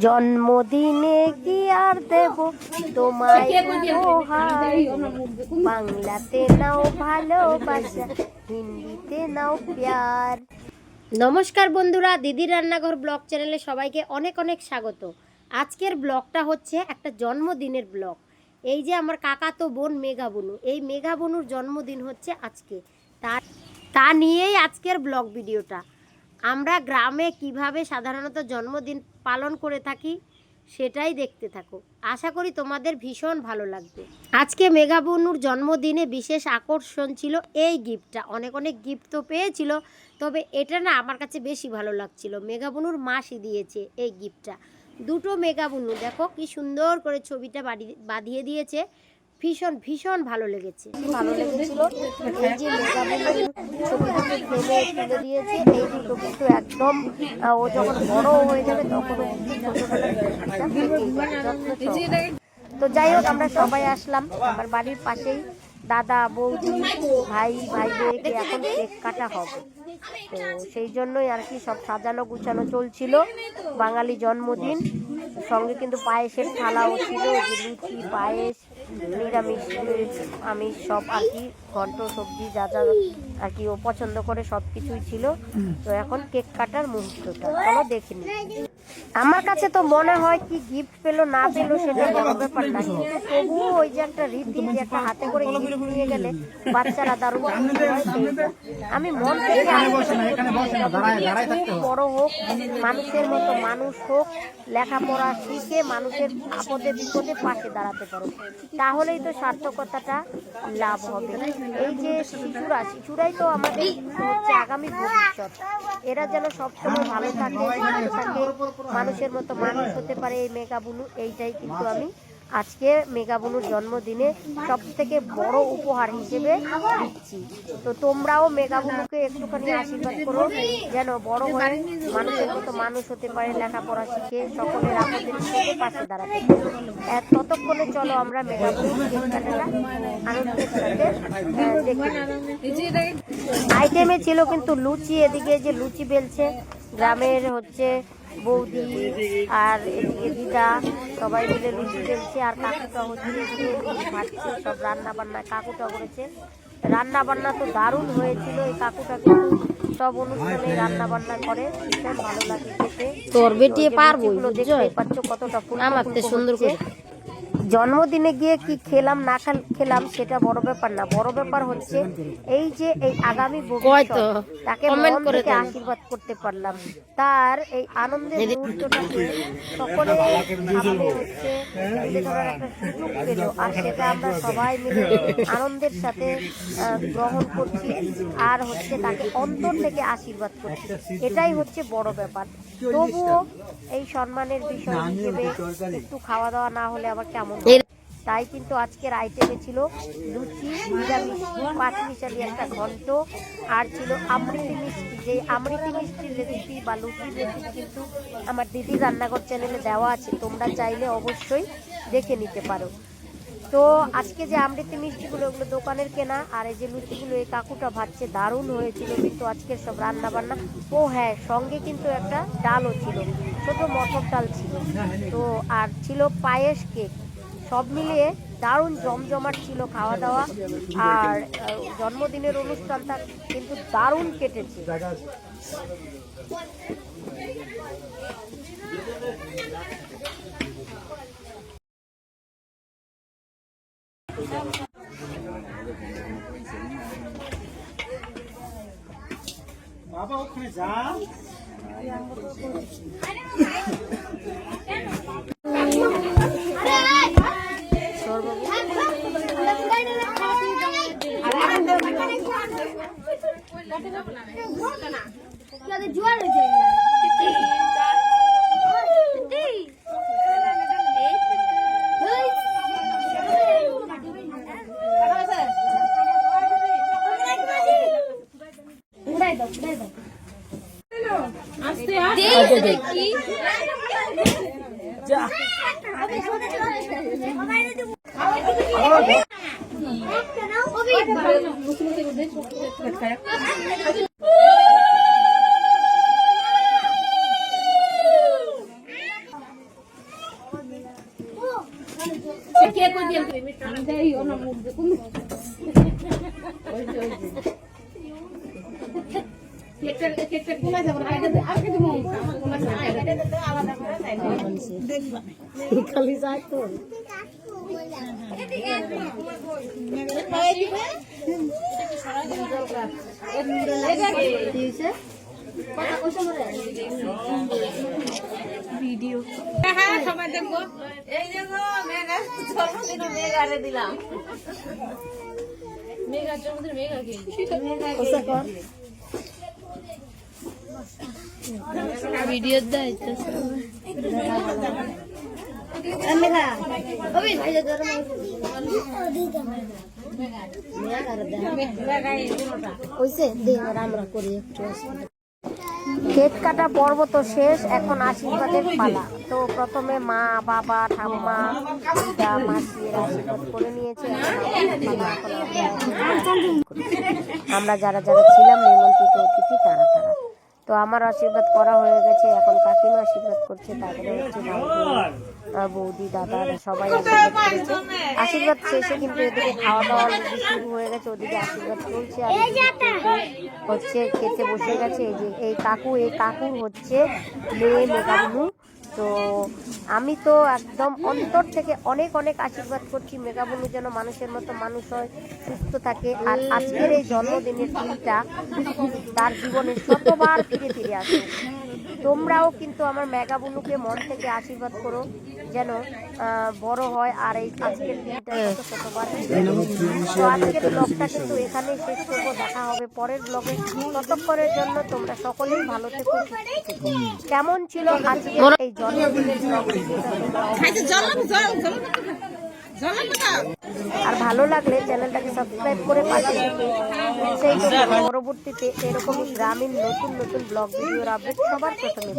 জন্মদিনে কি আর দেব তোমায় উপহার, বাংলাতে নাও ভালোবাসা, হিন্দিতে নাও প্যার। নমস্কার বন্ধুরা, দিদির রান্নাঘর ব্লগ চ্যানেলে সবাইকে অনেক অনেক স্বাগত। আজকের ব্লগটা হচ্ছে একটা জন্মদিনের ব্লগ। এই যে আমার কাকাতো বোন মেঘা বনু, এই মেঘা বনুর জন্মদিন হচ্ছে আজকে, তা নিয়েই আজকের ব্লগ ভিডিওটা। আমরা গ্রামে কিভাবে সাধারণত জন্মদিন পালন করে থাকি সেটাই দেখতে থাকো। আশা করি তোমাদের ভীষণ ভালো লাগবে। আজকে মেঘা বনুর জন্মদিনে বিশেষ আকর্ষণ ছিল এই গিফটটা। অনেক অনেক গিফট তো পেয়েছিল, তবে এটা না আমার কাছে বেশি ভালো লাগছিল। মেঘা বনুর মাসি দিয়েছে এই গিফটটা। দুটো মেঘা বনু, দেখো কি সুন্দর করে ছবিটা বাঁধিয়ে দিয়েছে। ভীষণ ভীষণ ভালো লেগেছে, ভালো লেগেছিল। এই যে মেঘা বনুর ছবি দুটো ফ্রেমে তুলে দিয়েছে, এই দুটো কিন্তু একদম ও যখন বড় হয়ে যাবে তখন তো যাই হোক, আমরা সবাই আসলাম। আমার বাড়ির পাশেই দাদা বৌদি ভাই ভাইদেরকে এখন কেক কাটা হবে, তো সেই জন্যই আর কি সব সাজানো গুছানো চলছিল। বাঙালি জন্মদিন, সঙ্গে কিন্তু পায়েসের থালাও ছিল, যে লুচি পায়েস নিরামিষ আমিষ সব আর কি, ঘন্ট সবজি যা যা আর কি ও পছন্দ করে সব কিছুই ছিল। তো এখন কেক কাটার মুহূর্তটা চলো দেখে নিই। আমার কাছে তো মনে হয় কি গিফট পেলো না পেলো সেটা বড় ব্যাপার না, কিন্তু তবুও ওই যে একটা রীতি, যে একটা হাতে করে গিফট নিয়ে গেলে বাচ্চারা দারুণ খুশি হয়। সেইটা আমি মন থেকে বড় হোক, মানুষের মতো মানুষ হোক, লেখাপড়া শিখে মানুষের আপদে বিপদে পাশে দাঁড়াতে পারো, তাহলেই তো সার্থকতাটা লাভ হবে। এই যে শিশুরাই তো আমাদের হচ্ছে আগামী ভবিষ্যৎ। এরা যেন সবসময় ভালো থাকে, মানুষের মতো মানুষ হতে পারে। এই মেঘা বনু, এইটাই কিন্তু আমি আজকে মেঘা বনুর জন্মদিনে সব থেকে বড় উপহার হিসেবে দিচ্ছি। তো তোমরাও মেঘা বনুকে একটুখানি আশীর্বাদ করো, যেন বড় হয়ে মানুষের মতো মানুষ হতে পারে, লেখাপড়া শিখে সকলের আপদের হিসেবে পাশে দাঁড়াতে পারে। ততক্ষণে চলো আমরা মেঘা বনুর কেক কাটাটা আনন্দের সাথে দেখি। আইটেমে ছিল কিন্তু লুচি, এদিকে যে লুচি বেলছে গ্রামের হচ্ছে বৌদি, আর এদিকে দিদা, সবাই মিলে লুচি বেলছে। আর কাকুটা হচ্ছে ভাজছে, সব রান্না বান্না কাকুটা করেছে। রান্না বান্না তো দারুণ হয়েছিল। এই কাকুটা কিন্তু সব অনুষ্ঠানে রান্না বান্না করে, ভীষণ ভালো লাগে খেতে। তোর বেটি পারবো, দেখতে পাচ্ছ কতটা সুন্দর করে। জন্মদিনে গিয়ে কি খেলাম না খেলাম সেটা বড় ব্যাপার না, বড় ব্যাপার হচ্ছে এই যে এই আগামী ভবিষ্যৎ, তাকে মন থেকে আশীর্বাদ করতে পারলাম। তার এই আনন্দের মুহূর্তটাকে সকলে হচ্ছে তুলে ধরার একটা সুযোগ পেল, আর সেটা আমরা সবাই মিলে আনন্দের সাথে গ্রহণ করছি, আর হচ্ছে তাকে অন্তর থেকে আশীর্বাদ করছি। এটাই হচ্ছে বড় ব্যাপার। তবুও এই সম্মানের বিষয় হিসেবে একটু খাওয়া দাওয়া না হলে আবার কেমন। তাই কিন্তু আজকের আইটেমে ছিল লুচি, নিরামিষ পাঁচমিশালি একটা ঘন্ট, আর ছিল আমৃতি মিষ্টি। যে আমৃতি মিষ্টির রেসিপি বা লুচির রেসিপি কিন্তু আমার দিদির রান্নাঘর চ্যানেলে দেওয়া আছে, তোমরা চাইলে অবশ্যই দেখে নিতে পারো। তো আজকে যে আমৃতি মিষ্টিগুলো, ওগুলো দোকানের কেনা, আর এই যে লুচিগুলো এই কাকুটা ভাজছে, দারুণ হয়েছিল কিন্তু আজকের সব রান্না বান্না। ও হ্যাঁ, সঙ্গে কিন্তু একটা ডালও ছিল, ছোট মটর ডাল ছিল। তো আর ছিল পায়েস, কেক, সব মিলিয়ে দারুণ জমজমাট ছিল খাওয়া দাওয়া। আর জন্মদিনের অনুষ্ঠানটা কিন্তু দারুণ কেটেছে। বাবা ওখানে যা, খালি যায় তো ভিডিও সবাই দেখবো এই দেখো মেঘা জন্মদিন মেঘারে দিলাম মেঘার জন্মদিন মেঘাকে ভিডিও দায়িত্ব কেক কাটা পর্ব তো শেষ, এখন আশীর্বাদের পালা। তো প্রথমে মা, বাবা, ঠাম্মা, দিদা, মাসির আশীর্বাদ করে নিয়েছে। আমরা যারা যারা ছিলাম নিমন্ত্রিত অতিথি তারা তারা তো আমার আশীর্বাদ করা হয়ে গেছে। এখন কাকিমা আশীর্বাদ করছে, তারপরে হচ্ছে বৌদি, দাদা সবাই আশীর্বাদ করেছে। আশীর্বাদ শেষে কিন্তু এদিকে খাওয়া দাওয়া শুরু হয়ে গেছে, ওদিকে আশীর্বাদ চলছে আর হচ্ছে খেতে বসে গেছে। এই যে এই কাকুর হচ্ছে মেয়ে মেঘাবুনু। তো আমি তো একদম অন্তর থেকে অনেক অনেক আশীর্বাদ করছি মেঘাবুনু যেন মানুষের মতো মানুষ হয়, সুস্থ থাকে। আর আজকের এই জন্মদিনের দিনটা তার জীবনে শতবার ফিরে ফিরে আসে। তোমরাও কিন্তু আমার মেঘাবুনুকে মন থেকে আশীর্বাদ করো যেন বড় হয় আর এই আজকের দিনটা শতবার। তো আজকের ব্লগটা কিন্তু এখানেই শেষ করবো, দেখা হবে পরের ব্লগে। ততক্ষণের জন্য তোমরা সকলেই ভালো থেকো, সুস্থ থেকো। কেমন ছিল আজকের এই জন্মদিনের ব্লগ? আর ভালো লাগলে চ্যানেলটাকে সাবস্ক্রাইব করে পাশে থেকে সেই জন্য পরবর্তীতে এরকমই গ্রামীণ নতুন নতুন ব্লগ ভিডিওর আপডেট সবার প্রথমে